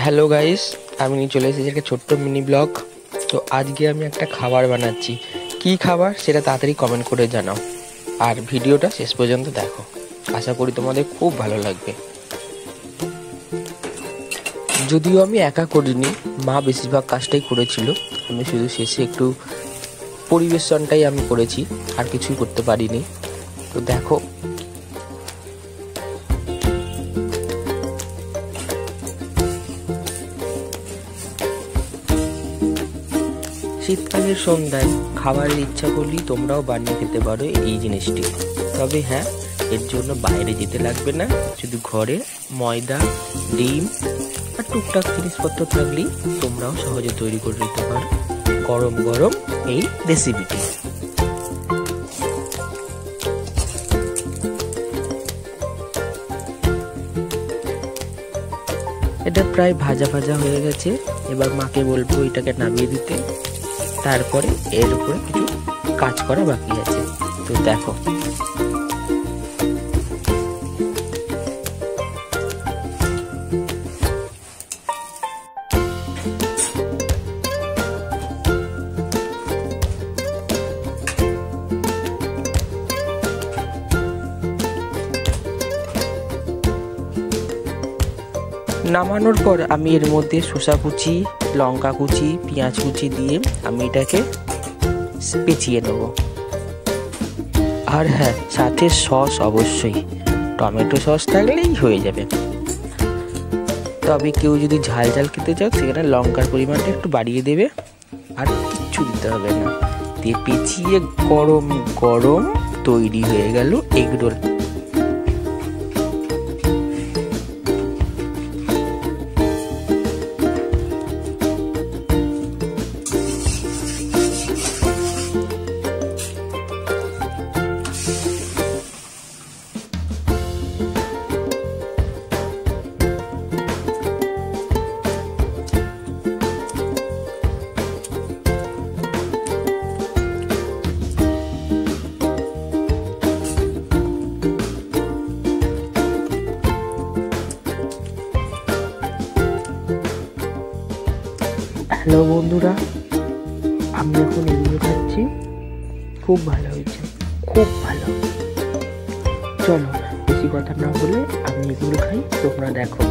Hello guys, আমি নিয়ে চলে এসেছি একটা ছোট্ট মিনি ব্লগ। তো আজকে আমি একটা খাবার বানাচ্ছি। কি খাবার সেটা তাড়াতাড়ি কমেন্ট করে জানাও, আর ভিডিওটা শেষ পর্যন্ত দেখো। আশা করি তোমাদের খুব ভালো লাগবে। যদিও আমি একা করিনি, মা বেশিরভাগ কাজটাই করেছিল। আমি শুধু শেষে একটু পরিবেশনটাই আমি করেছি, আর কিছুই করতে পারিনি। তো দেখো, শীতকালের সন্ধ্যায় খাবারের ইচ্ছা করলেই তোমরাও বানিয়ে খেতে পারো এই জিনিসটি। তবে হ্যাঁ, এর জন্য বাইরে যেতে লাগবে না, শুধু ঘরে ময়দা, ডিম আর টুকটাক জিনিসপত্র থাকলেই তোমরাও সহজে তৈরি করে নিতে পারো গরম গরম এই রেসিপিটি। এটা প্রায় ভাজা ভাজা হয়ে গেছে। এবার মাকে বলবো এটাকে নামিয়ে দিতে, তারপরে এর উপরে কিছু কাজ করা বাকি আছে। তো দেখো, নামানোর পর আমি এর মধ্যে শসা কুচি, লঙ্কা কুচি, পেঁয়াজ কুচি দিয়ে আমি এটাকে পেঁচিয়ে নেব। আর হ্যাঁ, সাথে সস অবশ্যই, টমেটো সস থাকলেই হয়ে যাবে। তবে কেউ যদি ঝাল ঝাল খেতে চাও সেখানে লঙ্কার পরিমাণটা একটু বাড়িয়ে দেবে, আর কিচ্ছু দিতে হবে না। দিয়ে পেঁচিয়ে গরম গরম তৈরি হয়ে গেল এগরোল। হ্যালো বন্ধুরা, আমি এখন এগুলো খাচ্ছি। খুব ভালো হয়েছে, খুব ভালো। চলো বেশি কথা না বলে আমি এগুলো খাই, তোমরা দেখো।